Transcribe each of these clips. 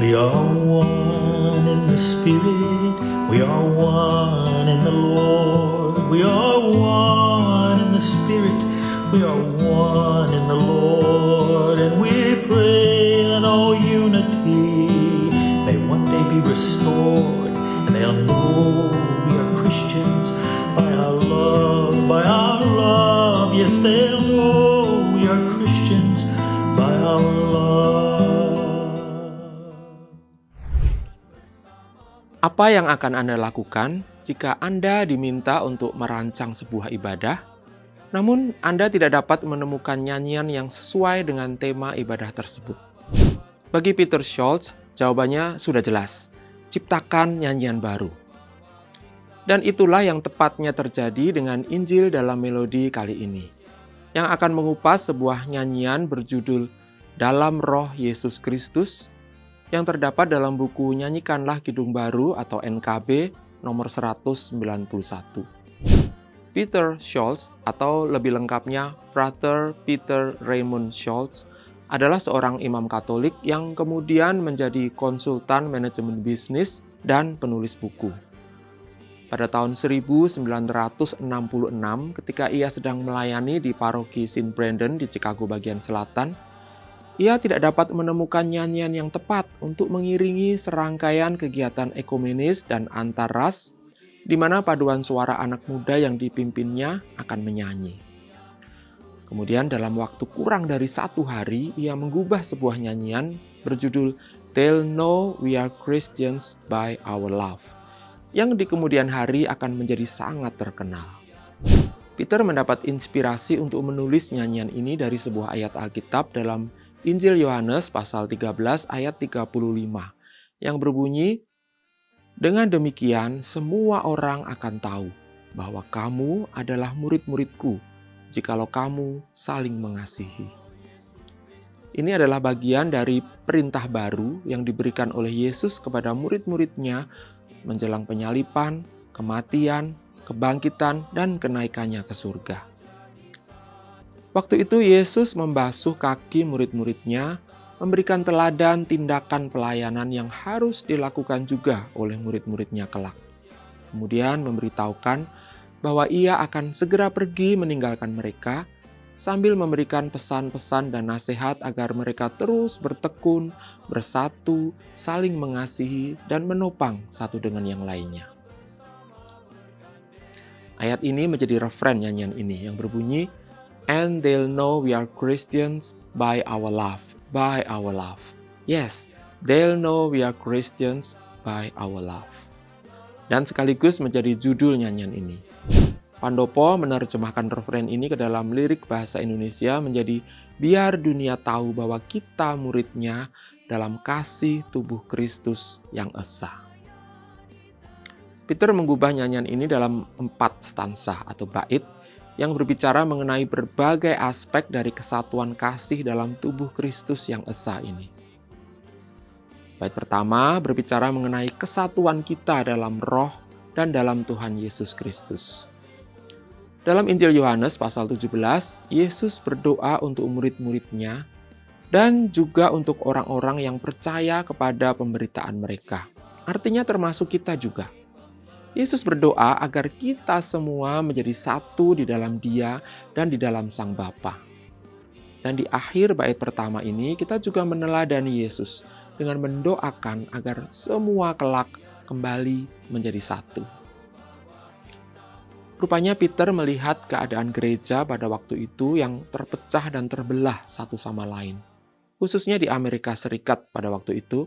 We are one in the Spirit, we are one in the Lord. We are one in the Spirit, we are one in the Lord. And we pray that all unity may one day be restored, and they'll know we are Christians by our love, yes, they'll know we are Christians by our love. Apa yang akan Anda lakukan jika Anda diminta untuk merancang sebuah ibadah, namun Anda tidak dapat menemukan nyanyian yang sesuai dengan tema ibadah tersebut? Bagi Peter Scholz, jawabannya sudah jelas, ciptakan nyanyian baru. Dan itulah yang tepatnya terjadi dengan Injil dalam melodi kali ini, yang akan mengupas sebuah nyanyian berjudul Dalam Roh Yesus Kristus, yang terdapat dalam buku Nyanyikanlah Kidung Baru atau NKB nomor 191. Peter Scholz atau lebih lengkapnya Frater Peter Raymond Scholz adalah seorang imam Katolik yang kemudian menjadi konsultan manajemen bisnis dan penulis buku. Pada tahun 1966 ketika ia sedang melayani di paroki St. Brendan di Chicago bagian selatan, ia tidak dapat menemukan nyanyian yang tepat untuk mengiringi serangkaian kegiatan ekumenis dan antar ras, di mana paduan suara anak muda yang dipimpinnya akan menyanyi. Kemudian dalam waktu kurang dari 1 hari, ia mengubah sebuah nyanyian berjudul They'll Know We Are Christians by Our Love, yang di kemudian hari akan menjadi sangat terkenal. Peter mendapat inspirasi untuk menulis nyanyian ini dari sebuah ayat Alkitab dalam Injil Yohanes pasal 13 ayat 35 yang berbunyi, "Dengan demikian semua orang akan tahu bahwa kamu adalah murid-muridku jikalau kamu saling mengasihi." Ini adalah bagian dari perintah baru yang diberikan oleh Yesus kepada murid-muridnya menjelang penyalipan, kematian, kebangkitan, dan kenaikannya ke surga. Waktu itu Yesus membasuh kaki murid-muridnya, memberikan teladan tindakan pelayanan yang harus dilakukan juga oleh murid-muridnya kelak. Kemudian memberitahukan bahwa ia akan segera pergi meninggalkan mereka, sambil memberikan pesan-pesan dan nasihat agar mereka terus bertekun, bersatu, saling mengasihi, dan menopang satu dengan yang lainnya. Ayat ini menjadi refren nyanyian ini yang berbunyi, "And they'll know we are Christians by our love, by our love." Yes, they'll know we are Christians by our love. Dan sekaligus menjadi judul nyanyian ini. Pandopo menerjemahkan refren ini ke dalam lirik bahasa Indonesia menjadi, "Biar dunia tahu bahwa kita muridnya dalam kasih tubuh Kristus yang esa." Peter mengubah nyanyian ini dalam 4 stansa atau bait yang berbicara mengenai berbagai aspek dari kesatuan kasih dalam tubuh Kristus yang esa ini. Bait pertama berbicara mengenai kesatuan kita dalam roh dan dalam Tuhan Yesus Kristus. Dalam Injil Yohanes pasal 17, Yesus berdoa untuk murid-muridnya dan juga untuk orang-orang yang percaya kepada pemberitaan mereka. Artinya termasuk kita juga. Yesus berdoa agar kita semua menjadi satu di dalam Dia dan di dalam Sang Bapa. Dan di akhir bait pertama ini kita juga meneladani Yesus dengan mendoakan agar semua kelak kembali menjadi satu. Rupanya Peter melihat keadaan gereja pada waktu itu yang terpecah dan terbelah satu sama lain. Khususnya di Amerika Serikat pada waktu itu,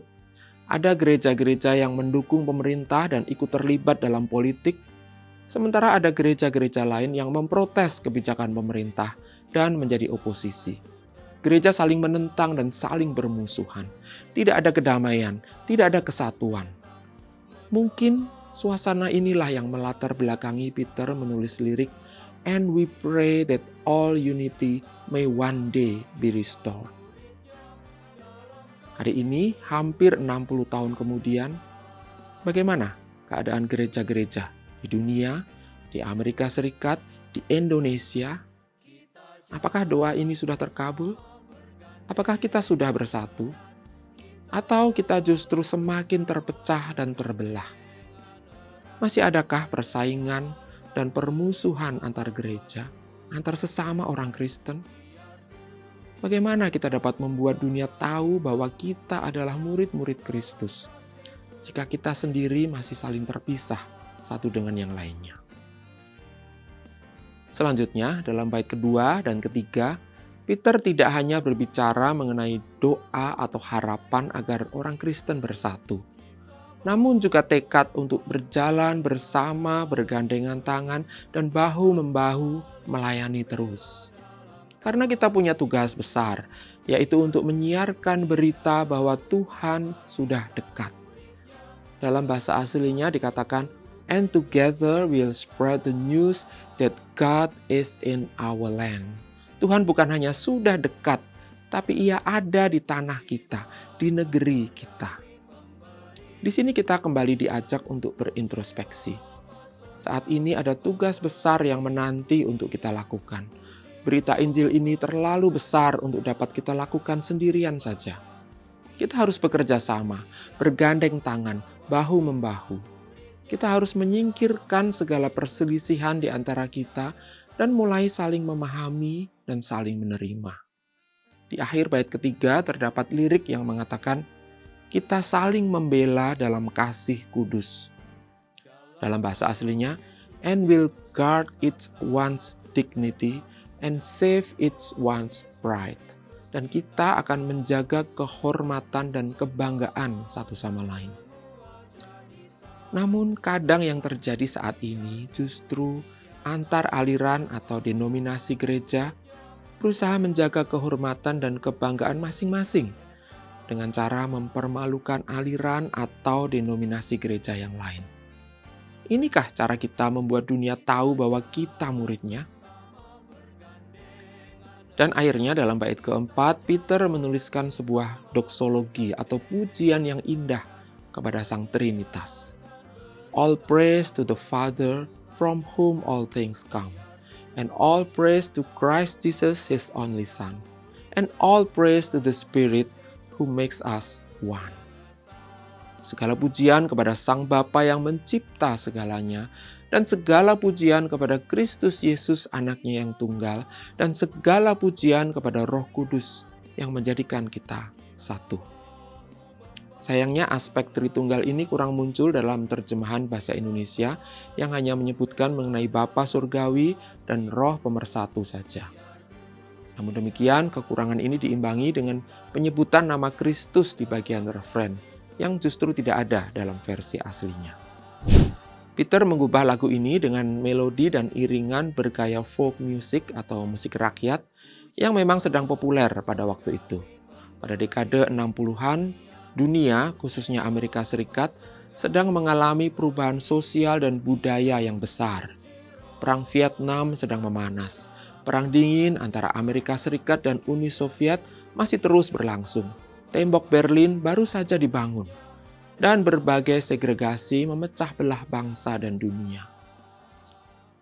ada gereja-gereja yang mendukung pemerintah dan ikut terlibat dalam politik, sementara ada gereja-gereja lain yang memprotes kebijakan pemerintah dan menjadi oposisi. Gereja saling menentang dan saling bermusuhan. Tidak ada kedamaian, tidak ada kesatuan. Mungkin suasana inilah yang melatar belakangi Peter menulis lirik, "And we pray that all unity may one day be restored." Hari ini, hampir 60 tahun kemudian, bagaimana keadaan gereja-gereja di dunia, di Amerika Serikat, di Indonesia? Apakah doa ini sudah terkabul? Apakah kita sudah bersatu? Atau kita justru semakin terpecah dan terbelah? Masih adakah persaingan dan permusuhan antar gereja, antar sesama orang Kristen? Bagaimana kita dapat membuat dunia tahu bahwa kita adalah murid-murid Kristus, jika kita sendiri masih saling terpisah satu dengan yang lainnya? Selanjutnya, dalam bait kedua dan ketiga, Peter tidak hanya berbicara mengenai doa atau harapan agar orang Kristen bersatu, namun juga tekad untuk berjalan bersama, bergandengan tangan, dan bahu-membahu melayani terus. Karena kita punya tugas besar, yaitu untuk menyiarkan berita bahwa Tuhan sudah dekat. Dalam bahasa aslinya dikatakan, "And together we'll spread the news that God is in our land." Tuhan bukan hanya sudah dekat, tapi Ia ada di tanah kita, di negeri kita. Di sini kita kembali diajak untuk berintrospeksi. Saat ini ada tugas besar yang menanti untuk kita lakukan. Berita Injil ini terlalu besar untuk dapat kita lakukan sendirian saja. Kita harus bekerja sama, bergandeng tangan, bahu-membahu. Kita harus menyingkirkan segala perselisihan di antara kita dan mulai saling memahami dan saling menerima. Di akhir bait ketiga terdapat lirik yang mengatakan, kita saling membela dalam kasih kudus. Dalam bahasa aslinya, "and will guard each one's dignity and save each one's pride." Dan kita akan menjaga kehormatan dan kebanggaan satu sama lain. Namun kadang yang terjadi saat ini justru antar aliran atau denominasi gereja berusaha menjaga kehormatan dan kebanggaan masing-masing dengan cara mempermalukan aliran atau denominasi gereja yang lain. Inikah cara kita membuat dunia tahu bahwa kita muridnya? Dan akhirnya dalam bait keempat, Peter menuliskan sebuah doksologi atau pujian yang indah kepada Sang Trinitas. All praise to the Father from whom all things come, and all praise to Christ Jesus His only Son, and all praise to the Spirit who makes us one. Segala pujian kepada Sang Bapa yang mencipta segalanya, dan segala pujian kepada Kristus Yesus anaknya yang tunggal, dan segala pujian kepada Roh Kudus yang menjadikan kita satu. Sayangnya aspek Tritunggal ini kurang muncul dalam terjemahan bahasa Indonesia yang hanya menyebutkan mengenai Bapa Surgawi dan Roh Pemersatu saja. Namun demikian, kekurangan ini diimbangi dengan penyebutan nama Kristus di bagian refren, yang justru tidak ada dalam versi aslinya. Peter mengubah lagu ini dengan melodi dan iringan bergaya folk music atau musik rakyat yang memang sedang populer pada waktu itu. Pada dekade 60-an, dunia, khususnya Amerika Serikat, sedang mengalami perubahan sosial dan budaya yang besar. Perang Vietnam sedang memanas. Perang dingin antara Amerika Serikat dan Uni Soviet masih terus berlangsung. Tembok Berlin baru saja dibangun. Dan berbagai segregasi memecah belah bangsa dan dunia.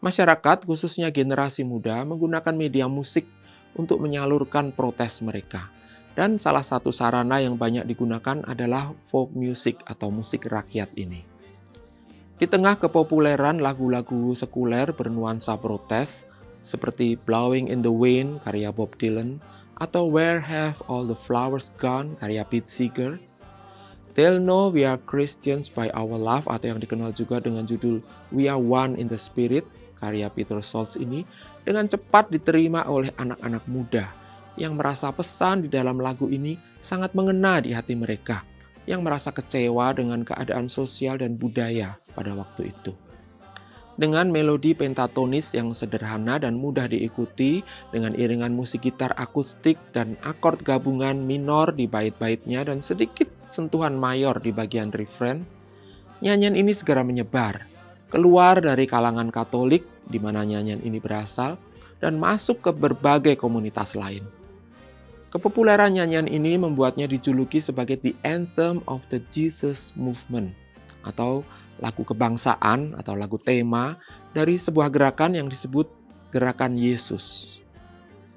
Masyarakat, khususnya generasi muda, menggunakan media musik untuk menyalurkan protes mereka. Dan salah satu sarana yang banyak digunakan adalah folk music atau musik rakyat ini. Di tengah kepopuleran lagu-lagu sekuler bernuansa protes, seperti Blowing in the Wind karya Bob Dylan, atau Where Have All the Flowers Gone karya Pete Seeger, They'll Know We Are Christians by Our Love atau yang dikenal juga dengan judul We Are One in the Spirit karya Peter Schultz ini dengan cepat diterima oleh anak-anak muda yang merasa pesan di dalam lagu ini sangat mengena di hati mereka, yang merasa kecewa dengan keadaan sosial dan budaya pada waktu itu. Dengan melodi pentatonis yang sederhana dan mudah diikuti, dengan iringan musik gitar akustik dan akord gabungan minor di bait-baitnya dan sedikit sentuhan mayor di bagian refren, nyanyian ini segera menyebar, keluar dari kalangan Katolik di mana nyanyian ini berasal, dan masuk ke berbagai komunitas lain. Kepopuleran nyanyian ini membuatnya dijuluki sebagai the anthem of the Jesus movement, atau lagu kebangsaan atau lagu tema dari sebuah gerakan yang disebut Gerakan Yesus.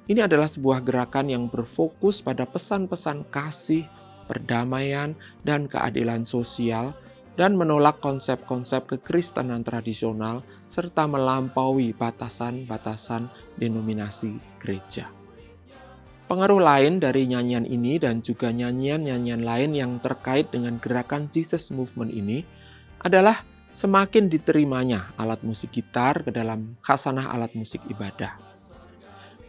Ini adalah sebuah gerakan yang berfokus pada pesan-pesan kasih, perdamaian, dan keadilan sosial, dan menolak konsep-konsep kekristenan tradisional serta melampaui batasan-batasan denominasi gereja. Pengaruh lain dari nyanyian ini dan juga nyanyian-nyanyian lain yang terkait dengan gerakan Jesus Movement ini adalah semakin diterimanya alat musik gitar ke dalam khasanah alat musik ibadah.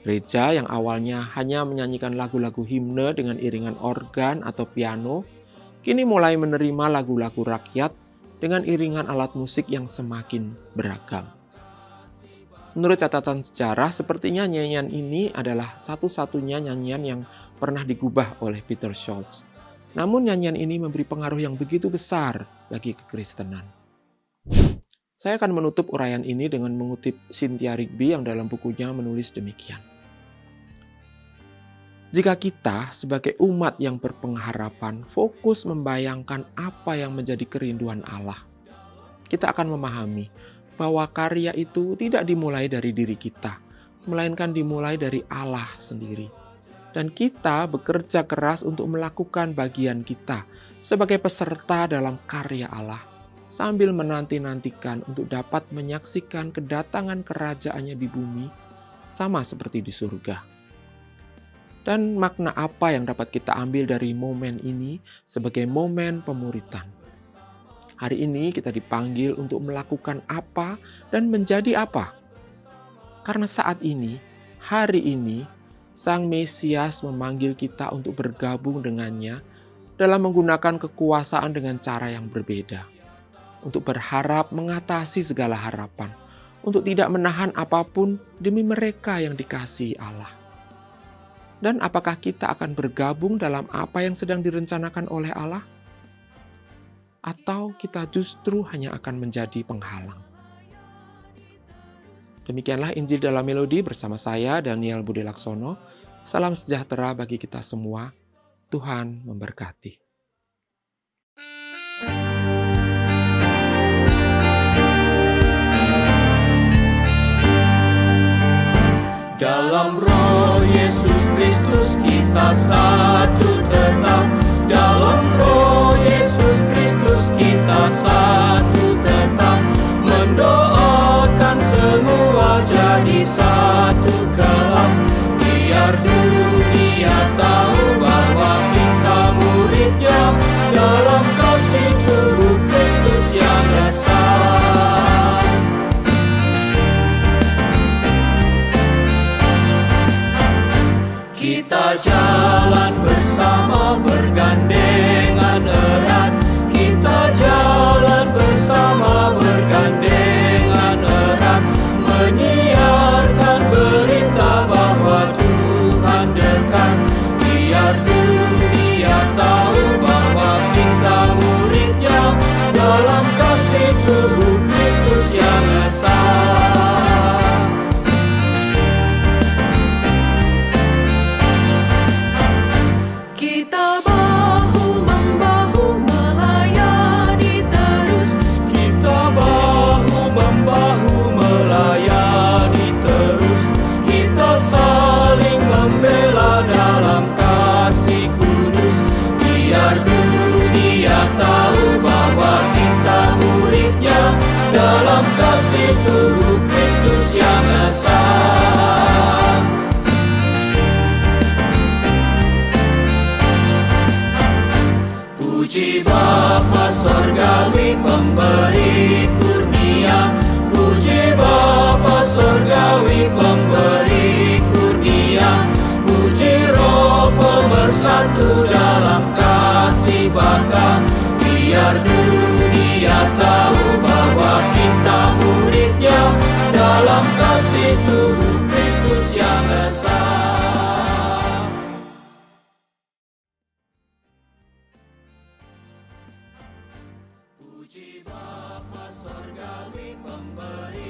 Gereja yang awalnya hanya menyanyikan lagu-lagu himne dengan iringan organ atau piano, kini mulai menerima lagu-lagu rakyat dengan iringan alat musik yang semakin beragam. Menurut catatan sejarah, sepertinya nyanyian ini adalah satu-satunya nyanyian yang pernah digubah oleh Peter Scholz. Namun nyanyian ini memberi pengaruh yang begitu besar bagi kekristenan. Saya akan menutup uraian ini dengan mengutip Cynthia Rigby yang dalam bukunya menulis demikian. Jika kita sebagai umat yang berpengharapan fokus membayangkan apa yang menjadi kerinduan Allah, kita akan memahami bahwa karya itu tidak dimulai dari diri kita, melainkan dimulai dari Allah sendiri. Dan kita bekerja keras untuk melakukan bagian kita sebagai peserta dalam karya Allah, sambil menanti-nantikan untuk dapat menyaksikan kedatangan kerajaannya di bumi, sama seperti di surga. Dan makna apa yang dapat kita ambil dari momen ini sebagai momen pemuritan? Hari ini kita dipanggil untuk melakukan apa dan menjadi apa. Karena saat ini, hari ini, Sang Mesias memanggil kita untuk bergabung dengannya dalam menggunakan kekuasaan dengan cara yang berbeda. Untuk berharap mengatasi segala harapan, untuk tidak menahan apapun demi mereka yang dikasihi Allah. Dan apakah kita akan bergabung dalam apa yang sedang direncanakan oleh Allah? Atau kita justru hanya akan menjadi penghalang? Demikianlah Injil dalam Melodi bersama saya, Daniel Budi Laksono. Salam sejahtera bagi kita semua. Tuhan memberkati. Dalam Roh Yesus Kristus kita satu tetap. Dalam Roh Yesus Kristus kita satu tetap. Mendoakan semua jadi satu kelak. Biar dunia tahu bahwa kita muridnya. Dalam kasih tubuh Kristus yang esa. Kita jalan bersama bergandengan erat. Kita jalan bersama bergandengan erat. Menyiarkan berita bahwa Tuhan dekat. Biar dunia tahu bahwa kita muridnya. Dalam kasih tubuh Kristus yang esa. Dalam kasih tubuh Kristus yang esa. Puji Bapa Sorgawi pemberi kurnia. Puji Bapa Sorgawi pemberi kurnia. Puji Roh pemersatu dalam kasih Bapa. Biar dunia tahu bahwa kita muridnya. Dalam kasih tubuh Kristus yang esa. Puji Bapa Sorgawi pemberi